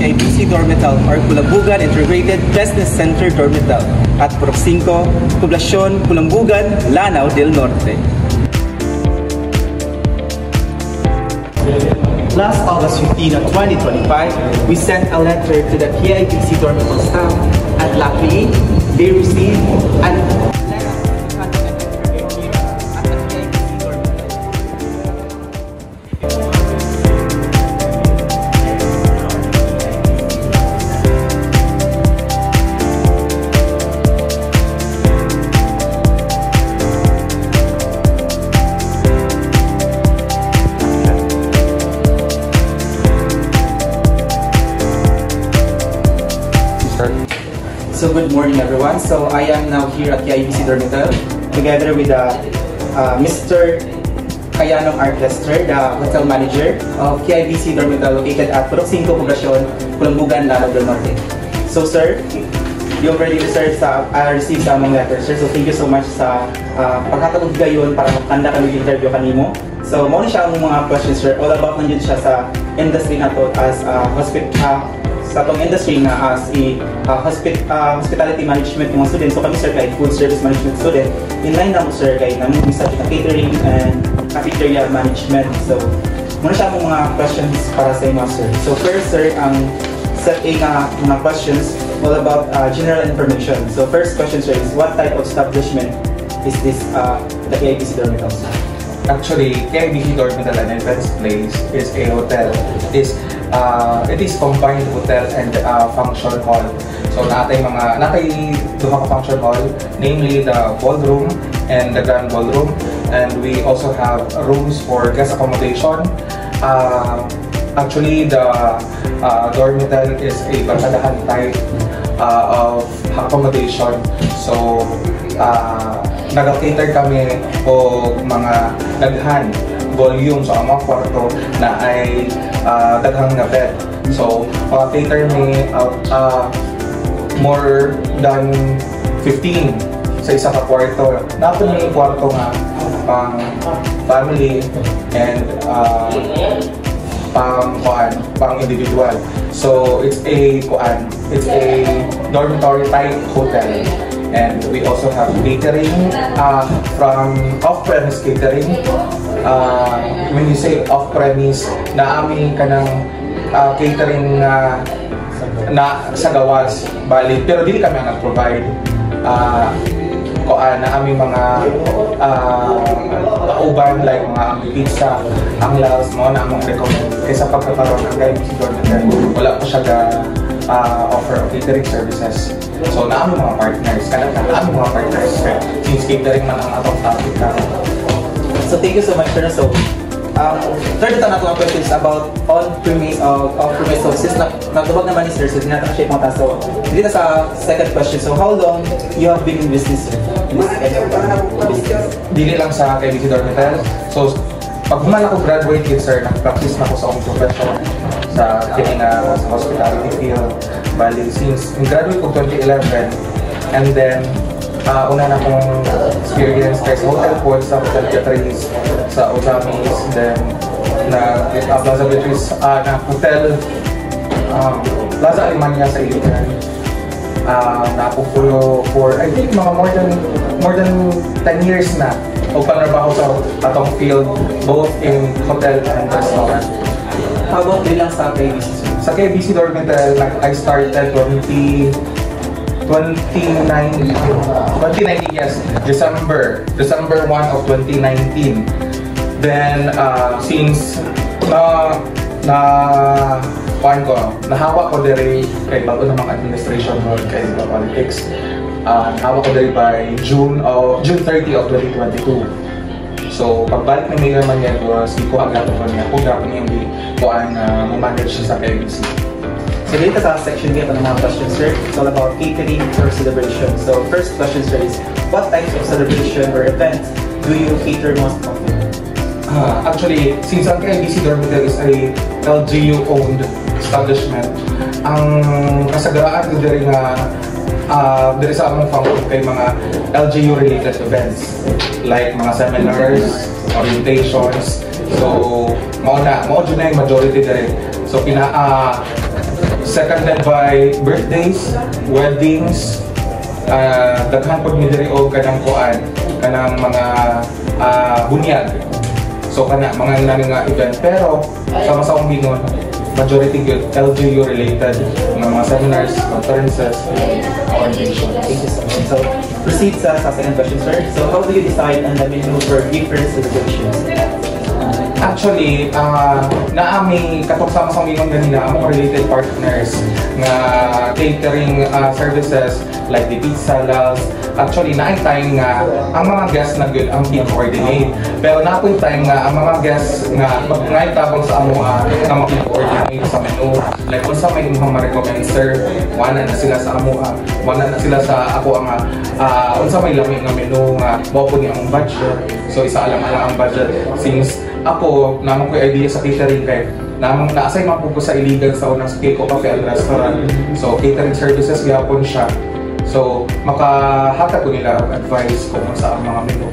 KIBC Dormital or Kulambugan Integrated Business Center Dormital at Purok 5, Poblasyon Kulambugan, Lanao del Norte. Last August 15 of 2025, we sent a letter to the KIBC Dormital staff, and luckily, they received an So good morning everyone. So I am now here at KIBC Dormital together with Mr. Kayanong Artester, the hotel manager of KIBC Dormital located at Purok 5, Poblasyon, Kulambugan, Lanao del Norte. So sir, you already received sa among letter sir. So thank you so much sa pagkatagod gayon para makanda kami interview kanimo. So mo siya ang mga questions sir. All about nandiyan siya sa industry na to as sa atong industry na as hospitality management mga student. So kami sir kay food service management student. In line na mo sir kay namin sa catering and cafeteria management. So muna siya ang mga questions para sa inyo sir. So first sir, ang set A nga mga questions all about general information. So first question sir is what type of establishment is this the KIBC Dormital sir? Actually, KIBC Dormital and Events Place is a hotel. It is combined hotel and function hall. So natay duha ka function hall, namely the ballroom and the grand ballroom, and we also have rooms for guest accommodation. Actually, the Dormital is a barkadahan type of accommodation. So nag-cater kami o mga daghan volume sa mga kwarto na ay daghang na bed. So cater may more than 15 sa isa ka kwarto. Dapat may kwarto nga pang family and pang individual. So it's a dormitory type hotel. And we also have catering from off-premise catering. When you say off-premise, naami ka ng catering na sa gawas, bali, pero dili kami ang nag-provide. Na aming mga kauban like mga pizza, ang laos mo na among recommend. Kaysa pagkakaroon ng KIBC Dormital, wala po siya offer of catering services. So naaming mga partners, naaming mga partners since catering man ang atong topic na. So thank you so much sir. So third ito na itong questions about on-premise off-premise. So since nagtubag naman ni sir, so dinatang siya yung mga taso. Dito sa second question, so how long you have been in business sir? Dili lang sa KIBC Dormital. So pag human ako graduate yun sir, nag-practice na ako sa akong profession sa hospitality field. Bali, since graduate ko 2011, and then una na akong experience kay sa hotel po, sa hotel Catrice, sa Ozamis, then Plaza Beatrice, na hotel Plaza Alemania sa Iligan. Napupulo for I think mga more than 10 years na o panarbaho sa atong field both in hotel and restaurant. How about din lang sa KIBC? Sa KIBC Dormital, I started 2019, yes, December 1 of 2019. Then since nahawa ko diri kay bago namang administration mo kay politics. Nahawa ko diri by June 30 of 2022. So pagbalik ni Mayor Manuel was di ko agad ko niya kung gapon yung manage siya sa KIBC. So dito sa section dito ng mga questions sir, it's all about catering or celebration. So first question sir is, what types of celebration or events do you cater most often? Actually, since ang KIBC Dormital is a LGU-owned establishment, ang kasagaraan ko diri nga diri sa among function kay mga LGU-related events like mga seminars, orientations. So, mao dyan na yung majority diri. So, seconded by birthdays, weddings, daghan pod mi diri og kanang kuan, kanang mga bunyag. So kana mga nani nga event, pero sama sa akong gingon, majority good LGU related mga seminars, conferences, orientation. Thank you so much. So proceed sa second question, sir. So how do you decide on the menu for different celebrations? Actually, naami katong sama sa gingon ganina among related partners nga catering services like the pizza laws. Actually, naay time nga ang mga guests na good ang pin-coordinate. Pero napoy time nga ang mga guests nga ngay tabang sa amo nga mag-coordinate sa menu. Like kung sa may imong ma-recommend, sir, wala na sila sa amo, wala na sila sa ako ang unsa may lami nga menu nga mao po ni among budget. So isa alam-alam ang budget since ako namang ko idea sa catering kay namang na-assign man po ko sa illegal sa unang Keiko Cafe and Restaurant. So catering services gyapon siya. So, makahatag ko nila ang advice kung sa mga menu.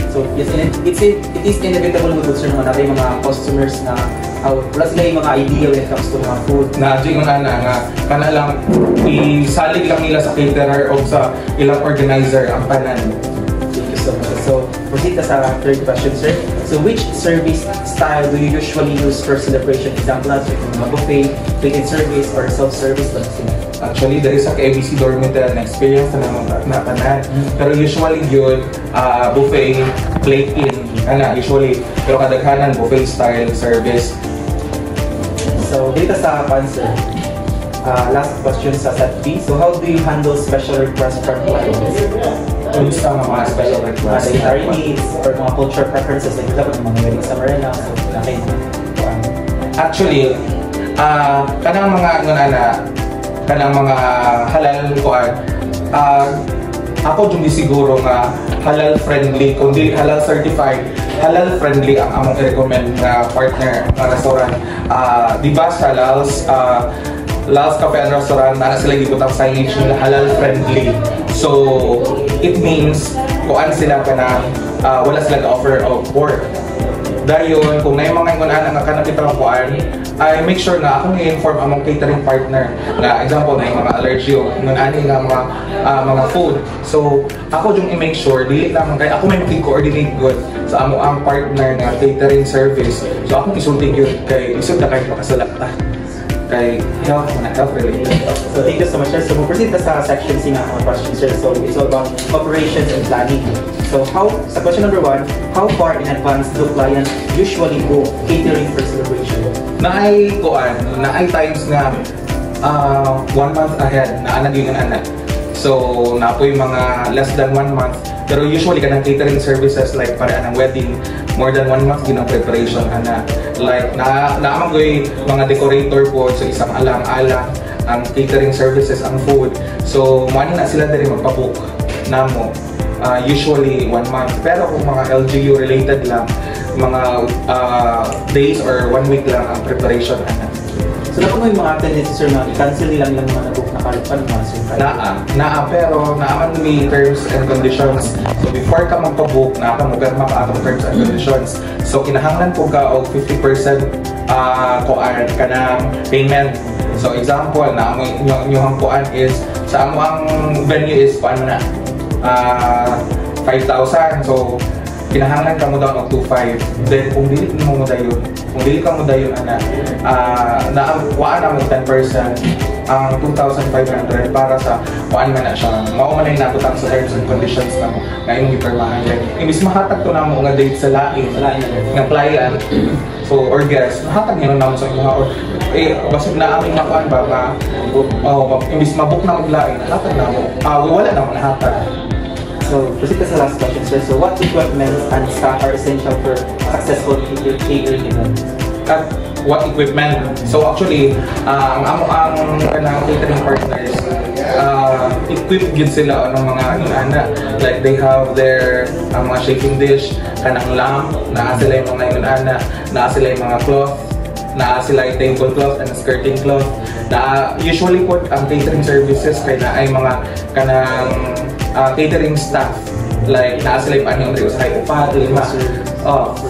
So, yes, it is inevitable mo sir mga natin mga customers na wala sila yung mga idea when it comes to mga food. Na-adjing nga kana lang isalig lang nila sa caterer o sa ilang organizer ang tanan. Thank you so much. So, proceed ka sa third question, sir. So, which service style do you usually use for celebration? Example, like buffet, plate service, or self-service? Actually, there is a KBC Dormitel na experience na tanan. Pero usually yun, buffet, plate in, usually. Pero kadaghanan, buffet style service. So, dito sa answer, last question sa set B. So, how do you handle special requests from clients? Kumusta ang mga special requests? Dietary needs or mga culture preferences, like dapat mga wedding sa Marina, so nakin. Actually, kanang mga halal kuan, ako dun siguro nga halal friendly, kung di halal certified, halal friendly ang among i-recommend nga partner ng restaurant. Diba sa Lal's Cafe and Restaurant, na sila gibutang signage nila halal friendly. So, it means kuan sila kanang wala sila offer of pork. Dayon, kung na yung mga ingunan nga kanang kita kuan, I make sure na ako i-inform among catering partner na example na yung mga allergy o ngunani nga mga food. So, ako yung i-make sure, dili naman kaya ako may mag-coordinate good sa amo ang partner na catering service. So, akong isulting yun kay isod na kayo makasalakta kay health related. So thank you so much, sir. So we'll proceed sa section C nga mga questions, sir. So it's all about operations and planning. So sa question number 1, how far in advance do clients usually go catering for celebration? Naay times nga 1 month ahead na naging anak. So napoy mga less than 1 month. Pero usually kanang catering services like para ng wedding, more than 1 month ginang preparation ana. Like naamang mga decorator po so isang alang-alang ang catering services ang food. So money na sila diri magpa-book namo. Usually 1 month. Pero kung mga LGU related lang, mga days or 1 week lang ang preparation ana. So na yung mga tendency, sir, na i-cancel nilang lang mga na-book na kalipan mga sir? Pero naaman may terms and conditions. So before ka magpa-book, nakamugirma ka atong terms and conditions. So kinahanglan po ka og 50% kuan ka ng payment. So example, na yung kuan is, sa amo ang venue is kuan na 5,000. So kinahanglan ka mo daw og 2,500. Then kung dili mo dayon, kuan na mo 10% ang 2,500 para sa kuan man na siya. Mao man ay nakutang sa terms and conditions na mo nga imong ipirmahan. Imbis mahatag to na mo nga date sa lain nga client so or guest, mahatag niyo na mo sa imong basig na aming makuan ba imbis mabook na og lain, hatag na mo. Wala na mo nahatag. So, proceed ka sa last question, sir. So, what equipment and staff are essential for successful catering event? What equipment? So, actually, ang catering partners, equipped din sila ng mga inana. Like, they have their mga shaking dish, kanang lamp, naa sila yung mga inana, naa sila yung mga cloth, naa sila yung tablecloth and skirting cloth. Usually po, ang catering services kaya na ay mga kanang catering staff, like naa sila yung paniyong rin sa upati,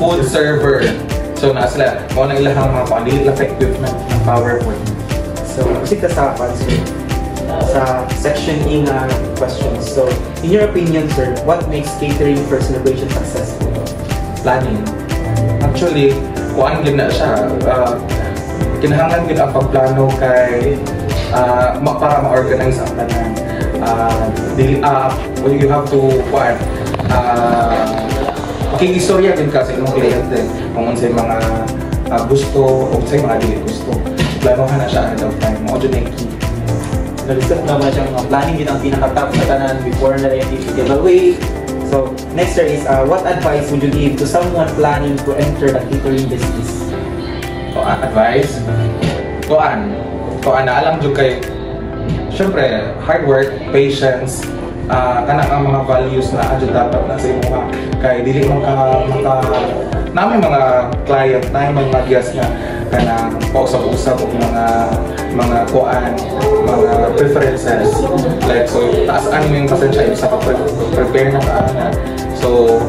food server. So naa sila, mga ilahang mga pandili lang sa equipment ng PowerPoint. So, kasi sa answer sa section E na questions. So, in your opinion, sir, what makes catering for celebration successful? Planning. Actually, kuan din na siya. Kinahanglan din ang pagplano kay para ma-organize ang tanan. You have to kuan istorya din kasi ng kliyente kung unsay mga gusto o unsay mga dili gusto. Planohan na siya ahead of time. Mo dyan key. Nalisap naman siyang planning din ang pinaka-top sa tanan before na rin yung giveaway. So, next sir is, what advice would you give to someone planning to enter the catering business? Advice? Kuan na alam dyan kay syempre, hard work, patience, kanang ang mga values na adyo dapat na sa imo kay dili man namin mga client na mga guest nga kanang pausap-usap og mga kuan, mga preferences like so taas ano yung pasensya sa prepare na kaana. So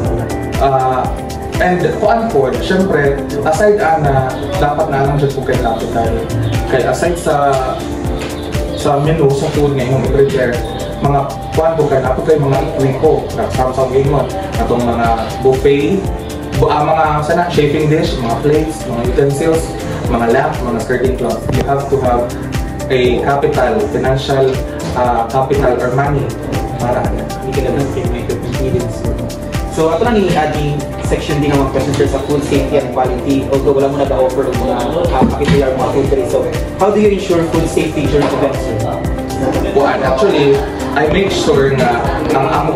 and kuan po, syempre aside na dapat na lang jud kay capital kay aside sa menu sa food nga imong i-prepare mga kuan po kay mga equipment na samsung ingon atong mga buffet mga sana chafing dish, mga plates, mga utensils, mga lamp, mga skirting cloth. You have to have a capital, financial capital or money para hindi ka naman kayo may confidence. So, ato lang i-adding section din ng mga questions sa food safety and quality. Although wala mo nag-offer ng mga pakituloy mga food trade. So, how do you ensure food safety during events? Well, actually, I make sure na ang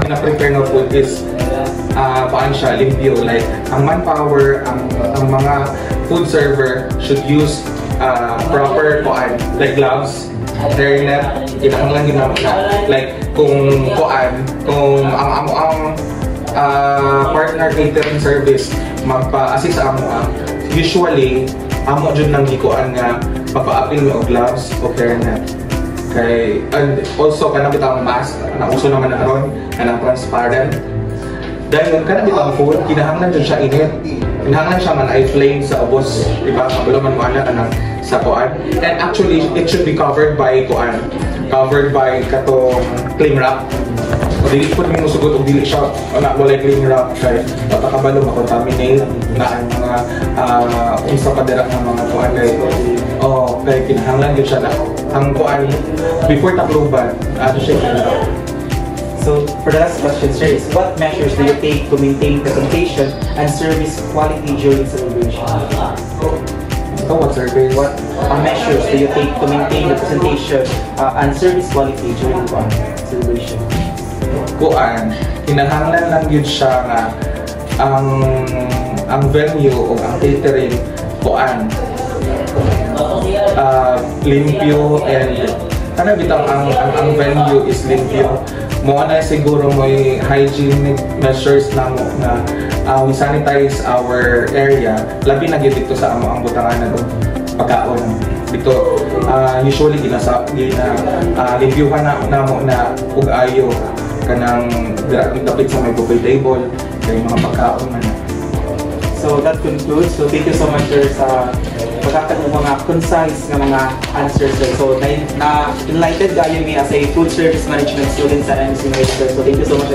pina-prepare ng food is paan siya, limpyo. Like, ang manpower, ang mga food server should use proper like gloves, hairnet, kinahanglan ginamit na. Like, kung ang partner catering service magpa-assist sa usually, amo dyan nang gikuan nga papa-apil mo og gloves o hairnet. And also, kanang bitang mask, na uso naman na ron, kanang transparent. Dahil kanang bitang food, kinahanglan dyan siya init. Kinahanglan siya man ay flame sa ubos, diba? Kabulo man mo anak sa kuan. And actually, it should be covered by kuan. Covered by katong cling wrap. O dili po namin musugot o dili siya, wala cling wrap. Kaya patakabalo, makontaminate na ang mga unsa padara ng mga kuan. Kaya kinahanglan dyan siya na ang kuan before takluban, siya kinahanglan. So, for the last question, sir, is what measures do you take to maintain presentation and service quality during celebration? What service? What measures do you take to maintain the presentation and service quality during celebration? Kuan, kinahanglan lang yun siya nga ang venue o ang catering kuan limpyo and bitang ang venue is limpyo. Mo na siguro may hygienic measures na mo na we sanitize our area labi na dito sa ang butangan na pagkaon dito usually limpyuhan na mo na ug ayo kanang dapit sa may buffet table kay mga pagkaon man. So that concludes. So thank you so much sir sa pagkakaroon mga concise na mga answers. So na-enlightened kayo me as a food service management student sa MC Medical. So thank you so much.